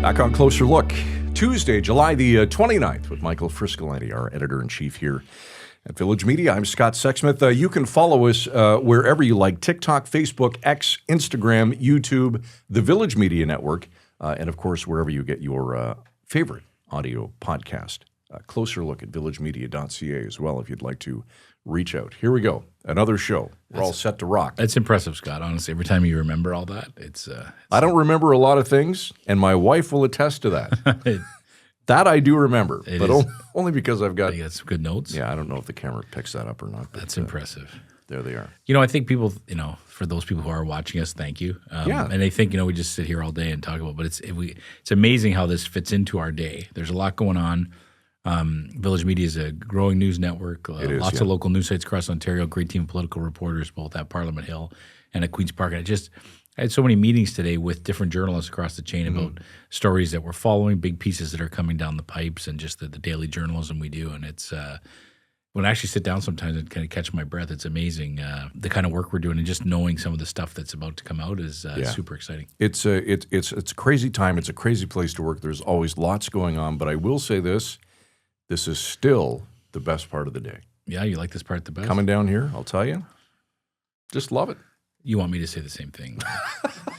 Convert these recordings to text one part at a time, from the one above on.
Back on Closer Look, Tuesday, July the 29th, with Michael Friscoletti, our editor-in-chief here at Village Media. I'm Scott Sexsmith. You can follow us wherever you like: TikTok, Facebook, X, Instagram, YouTube, the Village Media Network, and of course, wherever you get your favorite audio podcast. Closer Look at villagemedia.ca as well if you'd like to reach out. Here we go. Another show. We're all set to rock. That's impressive, Scott. Honestly, every time you remember all that, it's I don't remember a lot of things, and my wife will attest to that. That I do remember, but only because I've got... You got some good notes? Yeah, I don't know if the camera picks that up or not. But, that's impressive. There they are. You know, I think people, for those people who are watching us, thank you. Yeah. And they think, we just sit here all day and talk about, but it's amazing how this fits into our day. There's a lot going on. Village Media is a growing news network. Lots of local news sites across Ontario, great team of political reporters, both at Parliament Hill and at Queen's Park. And I had so many meetings today with different journalists across the chain about stories that we're following, big pieces that are coming down the pipes, and just the daily journalism we do. And it's when I actually sit down sometimes and kind of catch my breath, it's amazing the kind of work we're doing, and just knowing some of the stuff that's about to come out is super exciting. It's a crazy time. It's a crazy place to work. There's always lots going on, but I will say this is still the best part of the day. Yeah, you like this part the best? Coming down here, I'll tell you, just love it. You want me to say the same thing.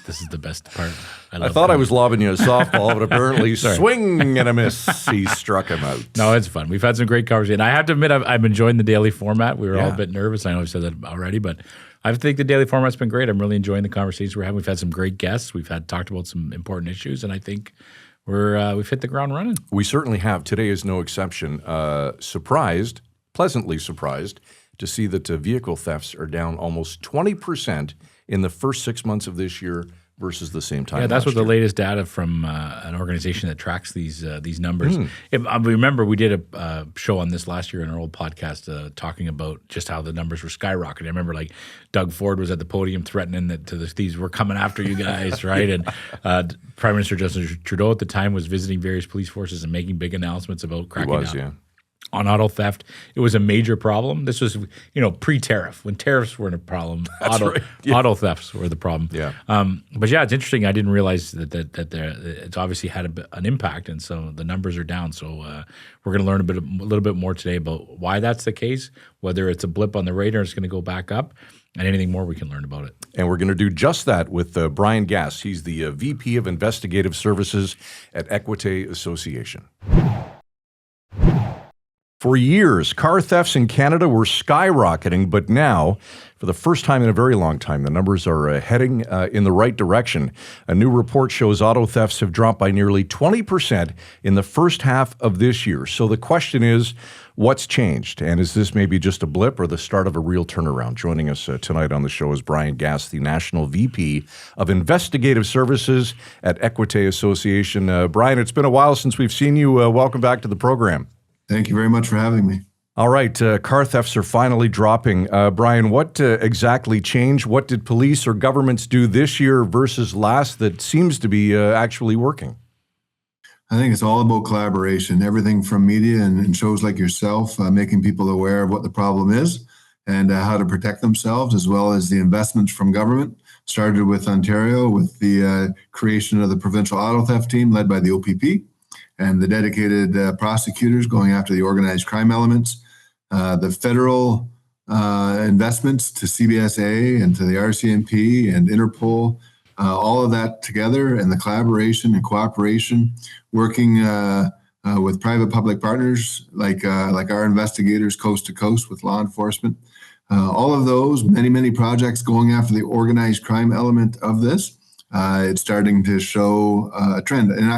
This is the best part. I thought I was lobbing you a softball, but apparently swing and a miss. He struck him out. No, it's fun. We've had some great conversation. I have to admit, I'm enjoying the daily format. We were all a bit nervous. I know I've said that already, but I think the daily format's been great. I'm really enjoying the conversations we're having. We've had some great guests. We've talked about some important issues, and I think we've hit the ground running. We certainly have. Today is no exception. Pleasantly surprised to see that vehicle thefts are down almost 20% in the first 6 months of this year versus the same time. Yeah, that's last what year. The latest data from an organization that tracks these numbers. I remember we did a show on this last year in our old podcast talking about just how the numbers were skyrocketing. I remember Doug Ford was at the podium threatening that the thieves were coming after you guys, right? And Prime Minister Justin Trudeau at the time was visiting various police forces and making big announcements about cracking down on auto theft. It was a major problem. This was, pre-tariff, when tariffs weren't a problem. Auto thefts were the problem. Yeah. But yeah, it's interesting. I didn't realize that it's obviously had an impact, and so the numbers are down. So we're going to learn a little bit more today about why that's the case, whether it's a blip on the radar, it's going to go back up, and anything more we can learn about it. And we're going to do just that with Bryan Gast. He's the VP of Investigative Services at Équité Association. For years, car thefts in Canada were skyrocketing, but now, for the first time in a very long time, the numbers are heading in the right direction. A new report shows auto thefts have dropped by nearly 20% in the first half of this year. So the question is, what's changed? And is this maybe just a blip or the start of a real turnaround? Joining us tonight on the show is Bryan Gast, the National VP of Investigative Services at Équité Association. Bryan, it's been a while since we've seen you. Welcome back to the program. Thank you very much for having me. All right, car thefts are finally dropping. Bryan, what exactly changed? What did police or governments do this year versus last that seems to be actually working? I think it's all about collaboration, everything from media and shows like yourself, making people aware of what the problem is and how to protect themselves, as well as the investments from government. Started with Ontario with the creation of the provincial auto theft team led by the OPP. And the dedicated prosecutors going after the organized crime elements, the federal investments to CBSA and to the RCMP and Interpol, all of that together, and the collaboration and cooperation, working with private-public partners like our investigators coast to coast with law enforcement. All of those, many projects going after the organized crime element of this. It's starting to show a trend. And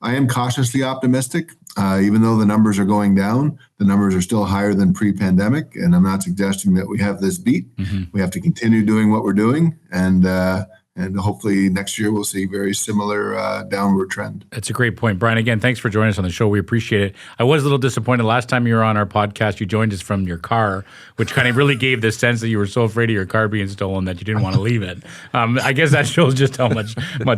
I am cautiously optimistic. Even though the numbers are going down, the numbers are still higher than pre-pandemic. And I'm not suggesting that we have this beat. Mm-hmm. We have to continue doing what we're doing. And hopefully next year we'll see very similar downward trend. That's a great point. Bryan, again, thanks for joining us on the show. We appreciate it. I was a little disappointed last time you were on our podcast, you joined us from your car, which kind of really gave the sense that you were so afraid of your car being stolen that you didn't want to leave it. I guess that shows just how much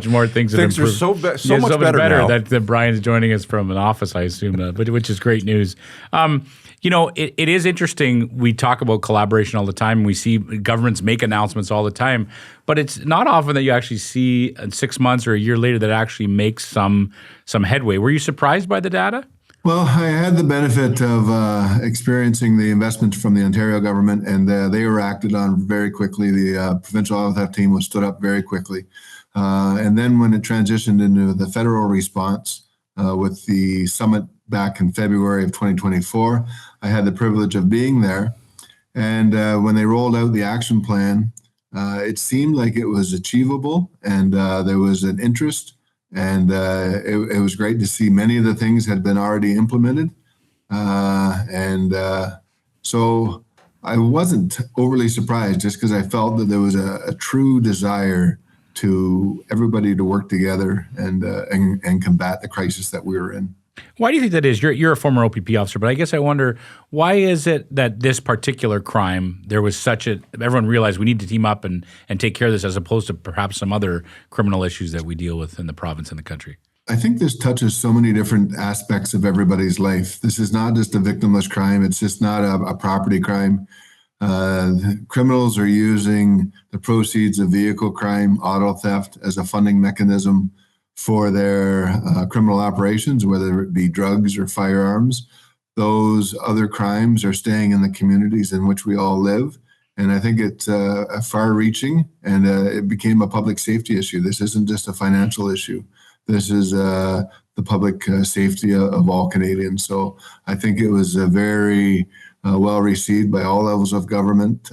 more things have improved. Things are so much better now. That Bryan's joining us from an office, I assume, which is great news. It is interesting. We talk about collaboration all the time. We see governments make announcements all the time, but it's not often that you actually see 6 months or a year later that actually makes some headway. Were you surprised by the data? Well, I had the benefit of experiencing the investments from the Ontario government, and they were acted on very quickly. The provincial auto theft team was stood up very quickly. And then when it transitioned into the federal response with the summit back in February of 2024, I had the privilege of being there. And when they rolled out the action plan, it seemed like it was achievable, and there was an interest. And it was great to see many of the things had been already implemented. So I wasn't overly surprised, just because I felt that there was a true desire to everybody to work together and combat the crisis that we were in. Why do you think that is? You're a former OPP officer, but I guess I wonder, why is it that this particular crime, there was everyone realized we need to team up and take care of this, as opposed to perhaps some other criminal issues that we deal with in the province and the country? I think this touches so many different aspects of everybody's life. This is not just a victimless crime. It's just not a property crime. Criminals are using the proceeds of vehicle crime, auto theft, as a funding mechanism for their criminal operations, whether it be drugs or firearms. Those other crimes are staying in the communities in which we all live. And I think it's far-reaching, and it became a public safety issue. This isn't just a financial issue. This is the public safety of all Canadians. So I think it was very well received by all levels of government,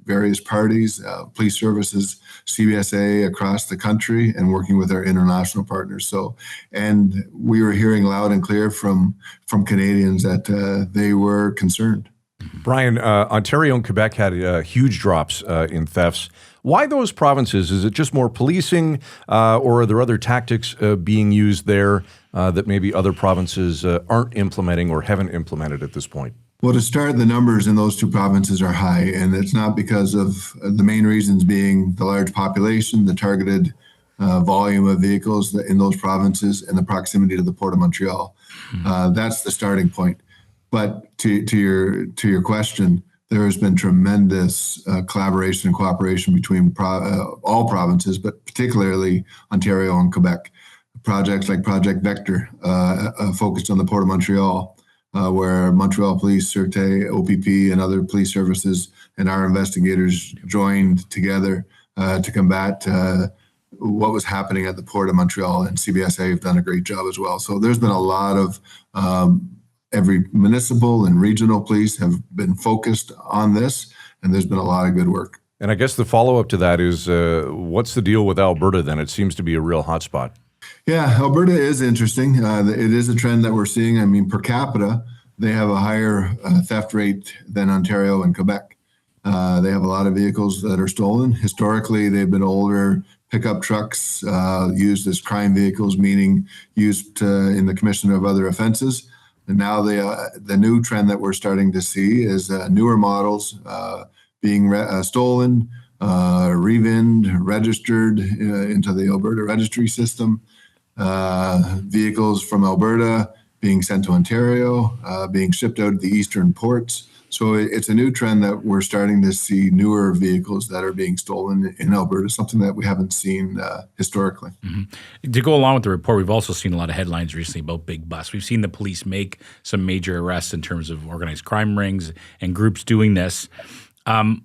various parties, police services, CBSA across the country, and working with our international partners. So, and we were hearing loud and clear from Canadians that they were concerned. Bryan, Ontario and Quebec had huge drops in thefts. Why those provinces? Is it just more policing, or are there other tactics being used there that maybe other provinces aren't implementing or haven't implemented at this point? Well, to start, the numbers in those two provinces are high, and it's not because of the main reasons being the large population, the targeted volume of vehicles in those provinces, and the proximity to the Port of Montreal. That's the starting point. But to your question, there has been tremendous collaboration and cooperation between all provinces, but particularly Ontario and Quebec. Projects like Project Vector, focused on the Port of Montreal, where Montreal Police, Sûreté, OPP, and other police services and our investigators joined together to combat what was happening at the Port of Montreal, and CBSA have done a great job as well. So there's been a lot of every municipal and regional police have been focused on this, and there's been a lot of good work. And I guess the follow-up to that is, what's the deal with Alberta then? It seems to be a real hotspot. Yeah, Alberta is interesting. It is a trend that we're seeing. I mean, per capita, they have a higher theft rate than Ontario and Quebec. They have a lot of vehicles that are stolen. Historically, they've been older pickup trucks used as crime vehicles, meaning used in the commission of other offenses. And now the new trend that we're starting to see is newer models being stolen, registered into the Alberta registry system. Vehicles from Alberta being sent to Ontario, being shipped out of the eastern ports. So it's a new trend that we're starting to see newer vehicles that are being stolen in Alberta, something that we haven't seen historically. Mm-hmm. To go along with the report, we've also seen a lot of headlines recently about big busts. We've seen the police make some major arrests in terms of organized crime rings and groups doing this.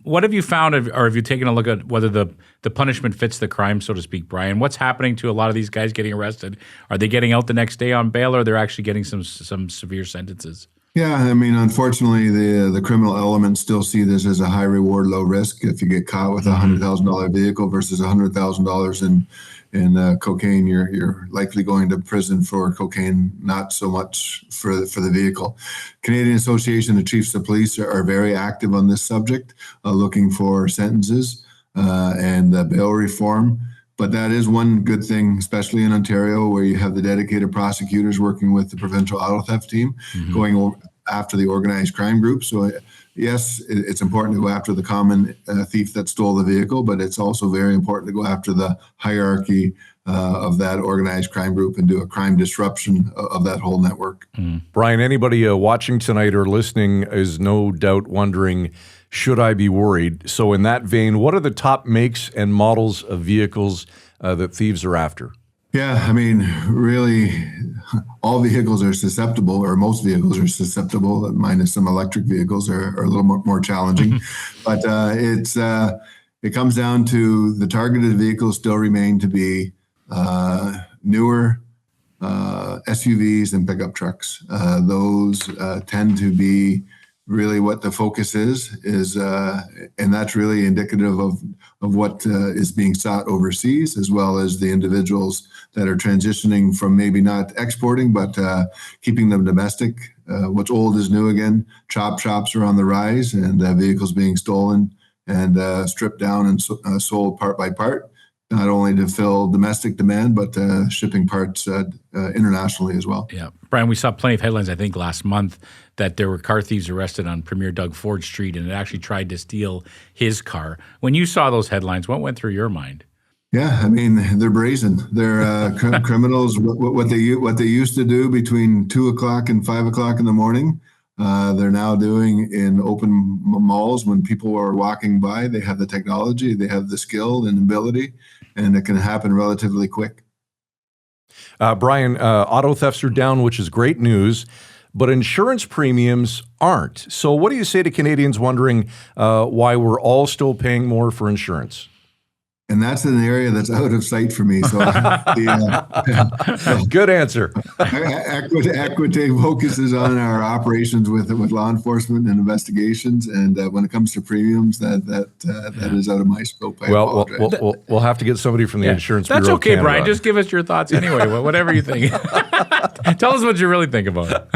What have you found, or have you taken a look at whether the punishment fits the crime, so to speak, Bryan? What's happening to a lot of these guys getting arrested? Are they getting out the next day on bail, or they're actually getting some severe sentences? Yeah, I mean, unfortunately, the criminal elements still see this as a high reward, low risk. If you get caught with a $100,000 vehicle versus $100,000 in cocaine, you're likely going to prison for cocaine, not so much for the vehicle. Canadian Association of Chiefs of Police are very active on this subject, looking for sentences and bail reform. But that is one good thing, especially in Ontario, where you have the dedicated prosecutors working with the provincial auto theft team, going after the organized crime group. So yes, it's important to go after the common thief that stole the vehicle, but it's also very important to go after the hierarchy of that organized crime group and do a crime disruption of that whole network. Bryan, anybody watching tonight or listening is no doubt wondering, should I be worried? So in that vein, what are the top makes and models of vehicles that thieves are after? Yeah, I mean, really, all vehicles are susceptible, or most vehicles are susceptible, minus some electric vehicles are a little more challenging. But it comes down to the targeted vehicles still remain to be newer SUVs and pickup trucks. Those tend to be really what the focus is, and that's really indicative of what is being sought overseas, as well as the individuals that are transitioning from maybe not exporting, but keeping them domestic. What's old is new again. Chop shops are on the rise, and vehicles being stolen and stripped down and sold part by part, not only to fill domestic demand, but shipping parts internationally as well. Yeah. Bryan, we saw plenty of headlines, I think, last month that there were car thieves arrested on Premier Doug Ford Street, and it actually tried to steal his car. When you saw those headlines, what went through your mind? Yeah, I mean, they're brazen. They're criminals. What they used to do between 2 o'clock and 5 o'clock in the morning, they're now doing in open malls when people are walking by. They have the technology, they have the skill and ability, and it can happen relatively quick. Bryan, auto thefts are down, which is great news, but insurance premiums aren't. So what do you say to Canadians wondering why we're all still paying more for insurance? And that's an area that's out of sight for me. So, good answer. Équité focuses on our operations with law enforcement and investigations, and when it comes to premiums, that is out of my scope. We'll have to get somebody from the insurance bureau. That's okay, Canada. Bryan. Just give us your thoughts anyway. Whatever you think. Tell us what you really think about it.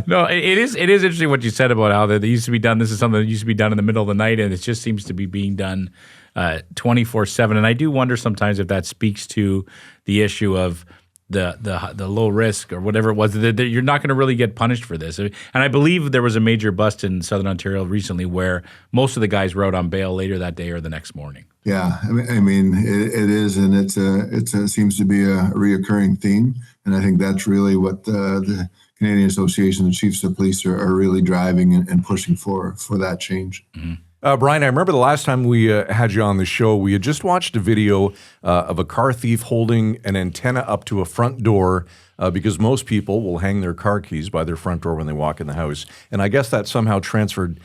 No, it is interesting what you said about how that used to be done. This is something that used to be done in the middle of the night, and it just seems to be being done 24/7. And I do wonder sometimes if that speaks to the issue of the low risk or whatever it was, that you're not going to really get punished for this. And I believe there was a major bust in Southern Ontario recently where most of the guys were out on bail later that day or the next morning. Yeah, I mean, it is, and it seems to be a reoccurring theme. And I think that's really what the Canadian Association of Chiefs of Police are really driving and pushing for that change. Mm-hmm. Bryan, I remember the last time we had you on the show, we had just watched a video of a car thief holding an antenna up to a front door because most people will hang their car keys by their front door when they walk in the house. And I guess that somehow transferred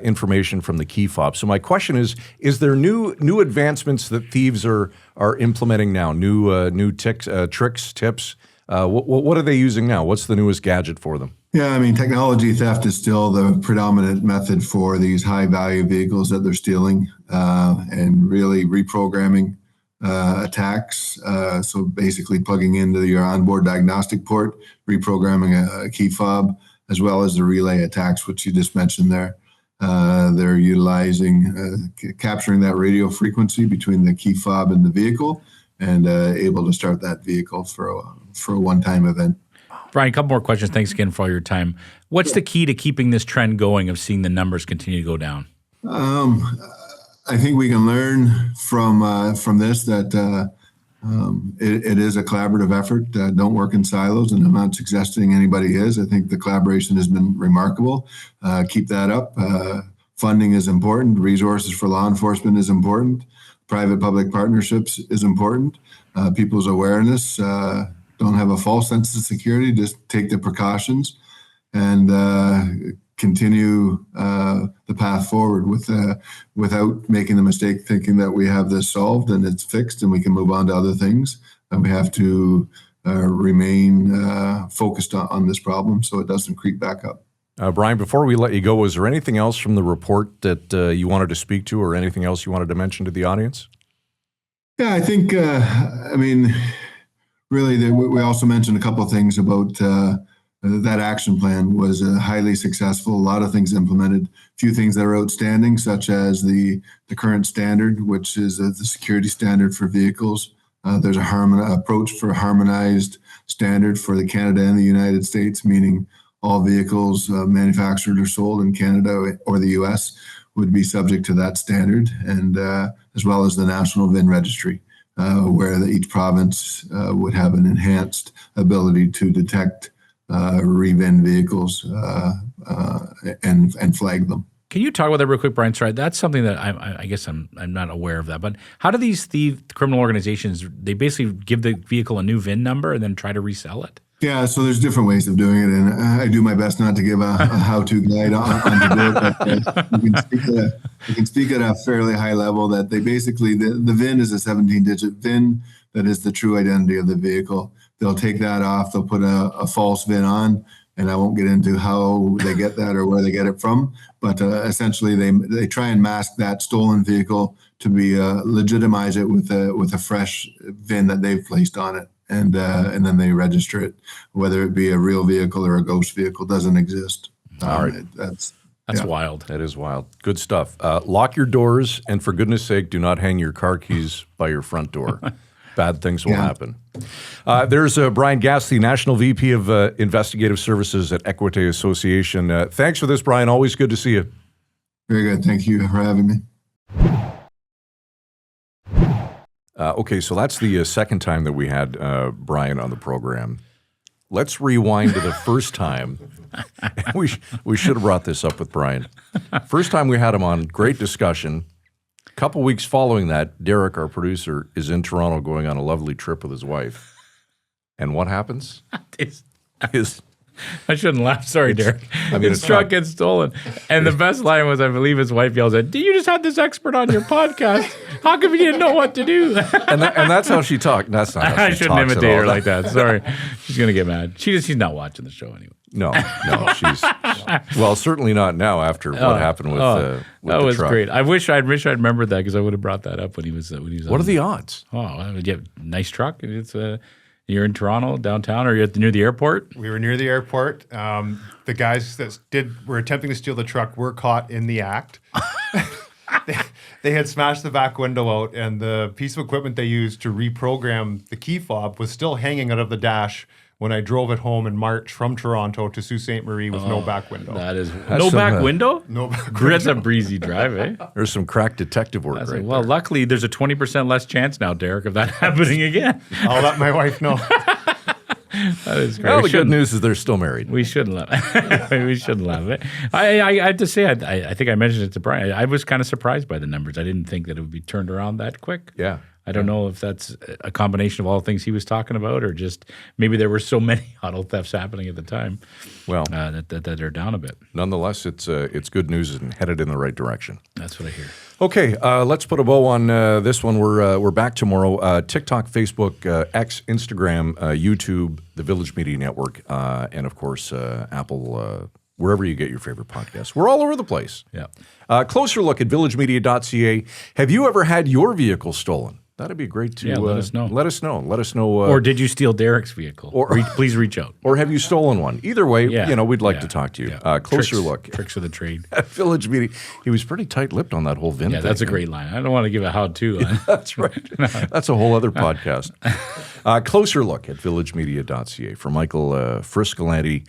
information from the key fob. So my question is there new advancements that thieves are implementing now, new tricks, tips? What are they using now? What's the newest gadget for them? Yeah, I mean, technology theft is still the predominant method for these high-value vehicles that they're stealing, and really reprogramming attacks. So basically plugging into your onboard diagnostic port, reprogramming a key fob, as well as the relay attacks, which you just mentioned there. They're utilizing, capturing that radio frequency between the key fob and the vehicle, and able to start that vehicle for a one-time event. Bryan, a couple more questions. Thanks again for all your time. What's the key to keeping this trend going of seeing the numbers continue to go down? I think we can learn from this that it is a collaborative effort. Don't work in silos, and I'm not suggesting anybody is. I think the collaboration has been remarkable. Keep that up. Funding is important. Resources for law enforcement is important. Private-public partnerships is important. People's awareness. Don't have a false sense of security. Just take the precautions and continue the path forward without making the mistake thinking that we have this solved and it's fixed and we can move on to other things. And we have to remain focused on this problem so it doesn't creep back up. Bryan, before we let you go, was there anything else from the report that you wanted to speak to or anything else you wanted to mention to the audience? Yeah, I think, really, we also mentioned a couple of things about that action plan was highly successful. A lot of things implemented. A few things that are outstanding, such as the current standard, which is the security standard for vehicles. There's a approach for a harmonized standard for the Canada and the United States, meaning all vehicles manufactured or sold in Canada or the U.S. would be subject to that standard, and as well as the National VIN Registry. where each province would have an enhanced ability to detect re-VIN vehicles and flag them. Can you talk about that real quick, Bryan? Sorry, that's something that I guess I'm not aware of that. But how do these criminal organizations, they basically give the vehicle a new VIN number and then try to resell it? Yeah, so there's different ways of doing it, and I do my best not to give a how-to guide on to do it, but you can speak at a fairly high level that they basically, the VIN is a 17-digit VIN that is the true identity of the vehicle. They'll take that off, they'll put a false VIN on, and I won't get into how they get that or where they get it from, but essentially they try and mask that stolen vehicle to be legitimize it with a fresh VIN that they've placed on it. And then they register it, whether it be a real vehicle or a ghost vehicle, doesn't exist. All right. That's wild. That is wild. Good stuff. Lock your doors, and for goodness sake, do not hang your car keys by your front door. Bad things will happen. There's Bryan Gast, the National VP of Investigative Services at Équité Association. Thanks for this, Bryan. Always good to see you. Very good. Thank you for having me. Okay, so that's the second time that we had Bryan on the program. Let's rewind to the first time. We should have brought this up with Bryan. First time we had him on, great discussion. A couple weeks following that, Derek, our producer, is in Toronto going on a lovely trip with his wife. And what happens? I shouldn't laugh. Sorry, Derek. His truck gets stolen. And the best line was, I believe his wife yells at, "You just had this expert on your podcast. How come you didn't know what to do?" and that's how she talked. That's not how she I shouldn't talks imitate at all. her like that. Sorry. She's going to get mad. She's not watching the show anyway. No, she's well, certainly not now after what happened with that the was truck. great. I wish I'd remembered that because I would have brought that up when he was What are the odds? Nice truck. It's you're in Toronto, downtown, or you're near the airport? We were near the airport. The guys that were attempting to steal the truck were caught in the act. They had smashed the back window out, and the piece of equipment they used to reprogram the key fob was still hanging out of the dash when I drove it home in March from Toronto to Sault Ste. Marie with no back window. That's no back window? No back window. That's a breezy drive, eh? There's some crack detective work right Well, there. luckily, there's a 20% less chance now, Derek, of that happening again. I'll let my wife know. That is great. Well, the good news is they're still married. We shouldn't laugh. We shouldn't laugh. I have to say, I think I mentioned it to Bryan. I was kind of surprised by the numbers. I didn't think that it would be turned around that quick. Yeah. I don't know if that's a combination of all the things he was talking about, or just maybe there were so many auto thefts happening at the time. Well, that they're down a bit. Nonetheless, it's good news and headed in the right direction. That's what I hear. Okay, let's put a bow on this one. We're back tomorrow. TikTok, Facebook, X, Instagram, YouTube, the Village Media Network, and of course Apple. Wherever you get your favorite podcasts. We're all over the place. Yeah. Closer look at villagemedia.ca. Have you ever had your vehicle stolen? That'd be great to let us know. Let us know. Let us know. Or did you steal Derek's vehicle? Please reach out. Or have you stolen one? Either way, we'd like to talk to you. Yeah. Closer look. Tricks of the trade. Village Media. He was pretty tight-lipped on that whole VIN thing. Yeah, that's a great line. I don't want to give a how-to line. That's right. That's a whole other podcast. Closer look at villagemedia.ca. For Michael Friscolanti,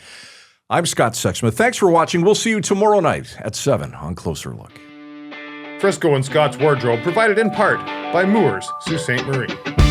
I'm Scott Sexsmith. Thanks for watching. We'll see you tomorrow night at 7 on Closer Look. Frisco and Scott's Wardrobe provided in part by Moores, Sault Ste. Marie.